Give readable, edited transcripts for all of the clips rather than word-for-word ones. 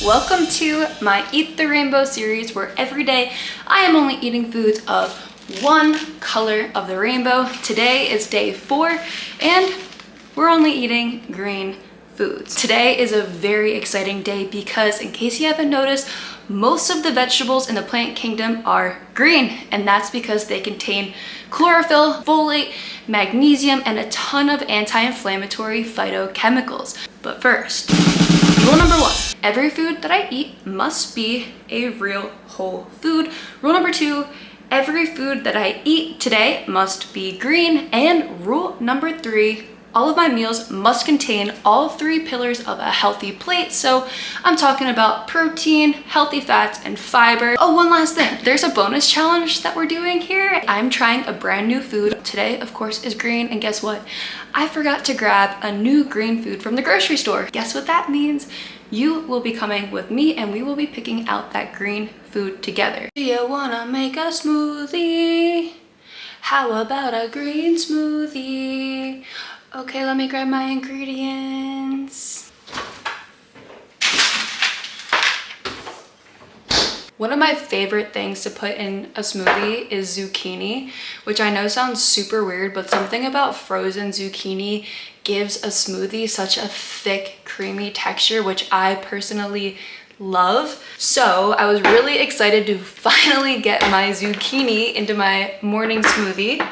Welcome to my Eat the Rainbow series, where every day I am only eating foods of one color of the rainbow. Today is day 4 and we're only eating green foods. Today is a very exciting day because, in case you haven't noticed, most of the vegetables in the plant kingdom are green, and that's because they contain chlorophyll, folate, magnesium, and a ton of anti-inflammatory phytochemicals. But first, rule number 1, every food that I eat must be a real whole food. Rule number 2, every food that I eat today must be green. And rule number 3, all of my meals must contain all 3 pillars of a healthy plate. So I'm talking about protein, healthy fats, and fiber. Oh, one last thing. There's a bonus challenge that we're doing here. I'm trying a brand new food. Today, of course, is green. And guess what? I forgot to grab a new green food from the grocery store. Guess what that means? You will be coming with me and we will be picking out that green food together. Do you wanna make a smoothie? How about a green smoothie? Okay, let me grab my ingredients. One of my favorite things to put in a smoothie is zucchini, which I know sounds super weird, but something about frozen zucchini gives a smoothie such a thick, creamy texture, which I personally love. So I was really excited to finally get my zucchini into my morning smoothie.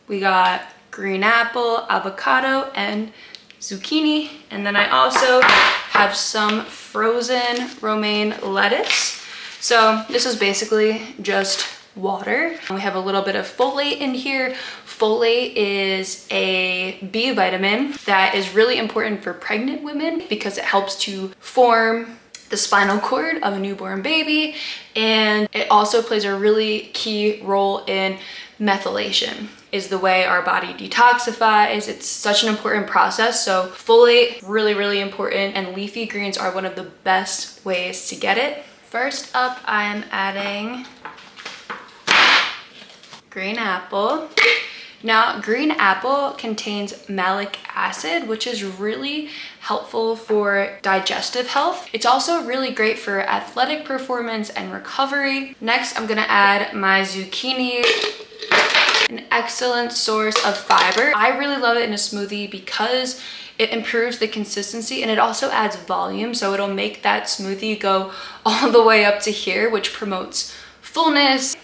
We got green apple, avocado, and zucchini. And then I also have some frozen romaine lettuce. So this is basically just water. We have a little bit of folate in here. Folate is a B vitamin that is really important for pregnant women because it helps to form the spinal cord of a newborn baby, and it also plays a really key role in methylation, is the way our body detoxifies. It's such an important process. So folate, really important, and leafy greens are one of the best ways to get it. First up, I'm adding green apple. Now, green apple contains malic acid, which is really helpful for digestive health. It's also really great for athletic performance and recovery. Next, I'm gonna add my zucchini, an excellent source of fiber. I really love it in a smoothie because it improves the consistency and it also adds volume. So it'll make that smoothie go all the way up to here, which promotes fullness.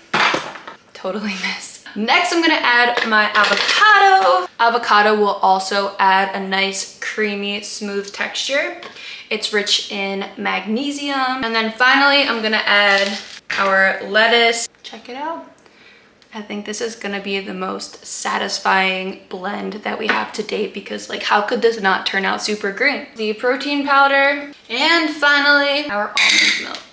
Totally missed. Next, I'm gonna add my avocado. Avocado will also add a nice, creamy, smooth texture. It's rich in magnesium. And then finally, I'm gonna add our lettuce. Check it out. I think this is gonna be the most satisfying blend that we have to date because, like, how could this not turn out super green? The protein powder, and finally, our almond milk.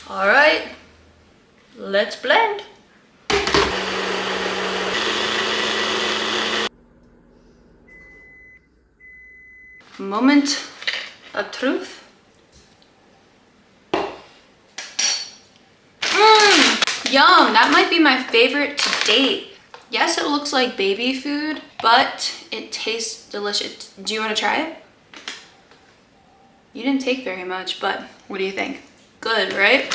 All right, let's blend. Moment of truth. Yum, that might be my favorite to date. Yes, it looks like baby food, but it tastes delicious. Do you want to try it? You didn't take very much, but what do you think? Good, right?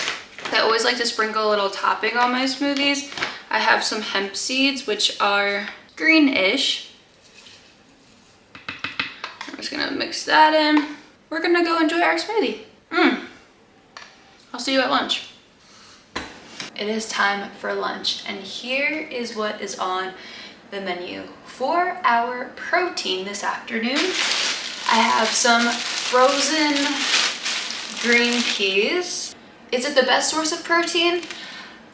I always like to sprinkle a little topping on my smoothies. I have some hemp seeds, which are greenish. I'm just gonna mix that in. We're gonna go enjoy our smoothie. I'll see you at lunch. It is time for lunch, and here is what is on the menu. For our protein this afternoon, I have some frozen green peas. Is it the best source of protein?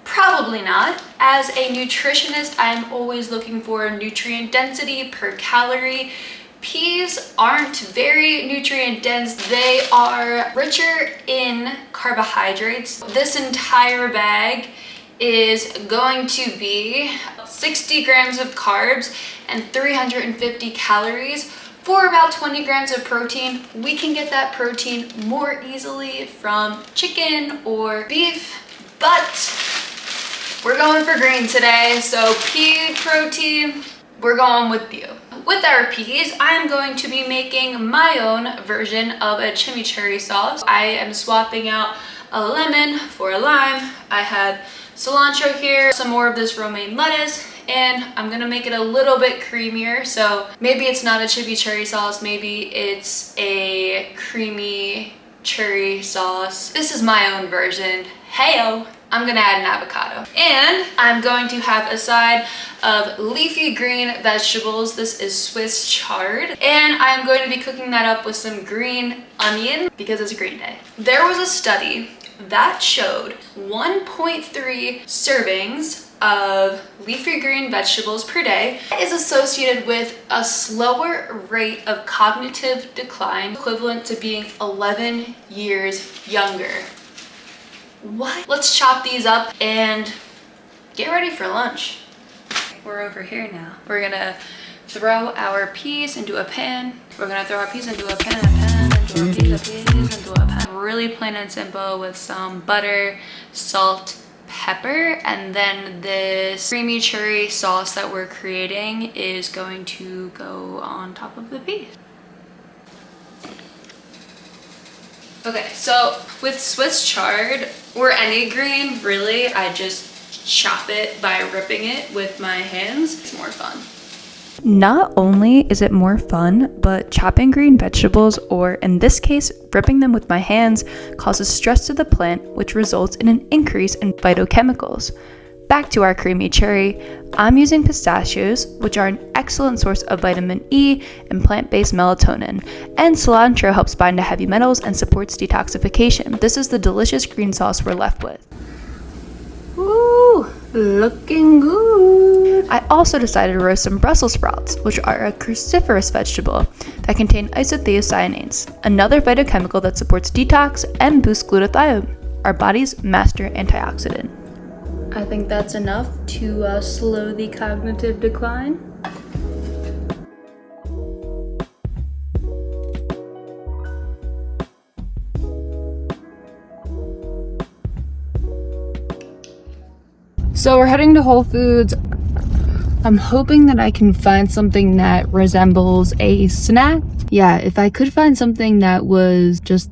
Probably not. As a nutritionist, I'm always looking for nutrient density per calorie. Peas aren't very nutrient dense. They are richer in carbohydrates. This entire bag is going to be 60 grams of carbs and 350 calories. For about 20 grams of protein, we can get that protein more easily from chicken or beef. but we're going for green today. So pea protein, we're going with you. With our peas, I'm going to be making my own version of a chimichurri sauce. I am swapping out a lemon for a lime. I have cilantro here, some more of this romaine lettuce, and I'm gonna make it a little bit creamier. So maybe it's not a chimichurri sauce, maybe it's a creamy cherry sauce. This is my own version. Heyo! I'm gonna add an avocado. And I'm going to have a side of leafy green vegetables. This is Swiss chard. And I'm going to be cooking that up with some green onion because it's a green day. There was a study that showed 1.3 servings of leafy green vegetables per day is associated with a slower rate of cognitive decline, equivalent to being 11 years younger. What? Let's chop these up and get ready for lunch. We're over here now. We're gonna throw our peas into a pan. We're gonna throw our peas into a pan, into our peas into a pan. Really plain and simple with some butter, salt, pepper, and then this creamy cherry sauce that we're creating is going to go on top of the peas. Okay, so with Swiss chard, or any green, really, I just chop it by ripping it with my hands. It's more fun. Not only is it more fun, but chopping green vegetables, or in this case, ripping them with my hands, causes stress to the plant, which results in an increase in phytochemicals. Back to our creamy cherry, I'm using pistachios, which are an excellent source of vitamin E and plant-based melatonin, and cilantro helps bind to heavy metals and supports detoxification. This is the delicious green sauce we're left with. Ooh, looking good. I also decided to roast some Brussels sprouts, which are a cruciferous vegetable that contain isothiocyanates, another phytochemical that supports detox and boosts glutathione, our body's master antioxidant. I think that's enough to slow the cognitive decline. So we're heading to Whole Foods. I'm hoping that I can find something that resembles a snack. Yeah, if I could find something that was just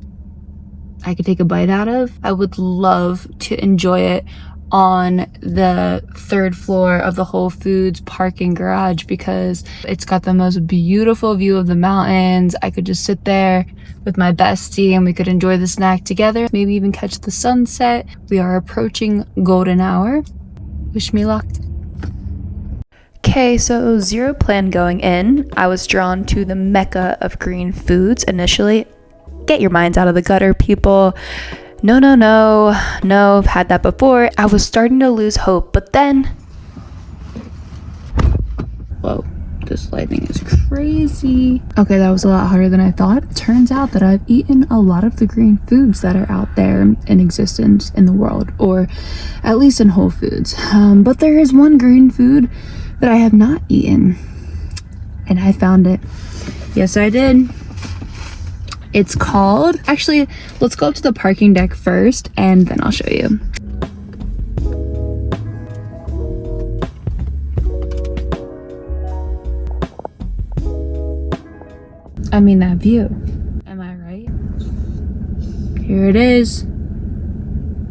I could take a bite out of, I would love to enjoy it on the third floor of the Whole Foods parking garage because it's got the most beautiful view of the mountains. I could just sit there with my bestie and we could enjoy the snack together, maybe even catch the sunset. We are approaching golden hour. Wish me luck. Okay, so zero plan going in. I was drawn to the mecca of green foods initially. Get your minds out of the gutter, people. No, I've had that before. I was starting to lose hope, but then... Whoa, this lighting is crazy. Okay, that was a lot harder than I thought. It turns out that I've eaten a lot of the green foods that are out there in existence in the world, or at least in Whole Foods. But there is one green food that I have not eaten, and I found it. Yes, I did. It's called, actually, let's go up to the parking deck first and then I'll show you. I mean, that view. Am I right? Here it is.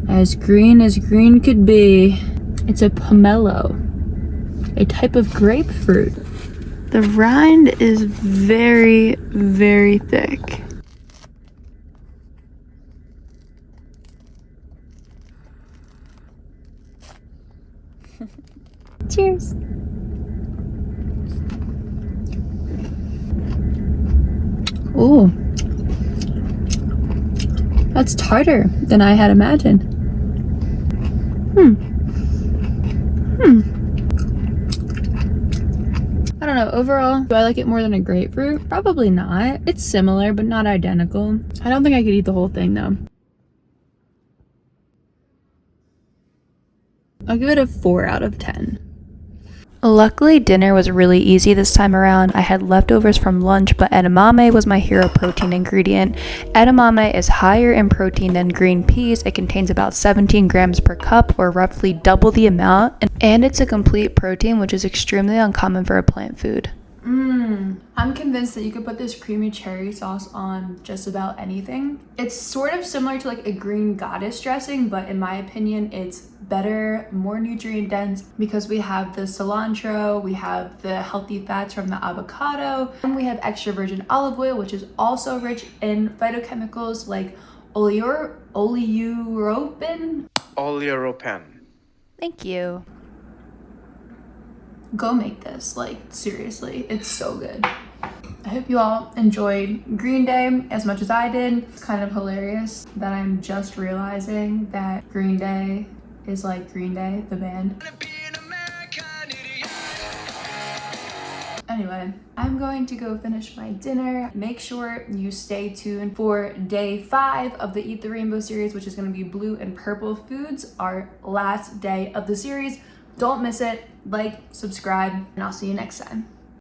As green could be. It's a pomelo, a type of grapefruit. The rind is very, very thick. Cheers. Oh, that's tartar than I had imagined. I don't know, overall, do I like it more than a grapefruit? Probably not. It's similar, but not identical. I don't think I could eat the whole thing though. I'll give it a 4 out of 10. Luckily, dinner was really easy this time around. I had leftovers from lunch, but edamame was my hero protein ingredient. Edamame is higher in protein than green peas. It contains about 17 grams per cup, or roughly double the amount, and it's a complete protein, which is extremely uncommon for a plant food. I'm convinced that you could put this creamy cherry sauce on just about anything. It's sort of similar to like a green goddess dressing, but in my opinion, it's better, more nutrient dense, because we have the cilantro, we have the healthy fats from the avocado, and we have extra virgin olive oil, which is also rich in phytochemicals like oleuropein. Thank you. Go make this, like seriously, it's so good. I hope you all enjoyed Green Day as much as I did. It's kind of hilarious that I'm just realizing that Green Day is like Green Day, the band. Anyway, I'm going to go finish my dinner. Make sure you stay tuned for day 5 of the Eat the Rainbow series, which is going to be blue and purple foods, our last day of the series. Don't miss it. Like, subscribe, and I'll see you next time.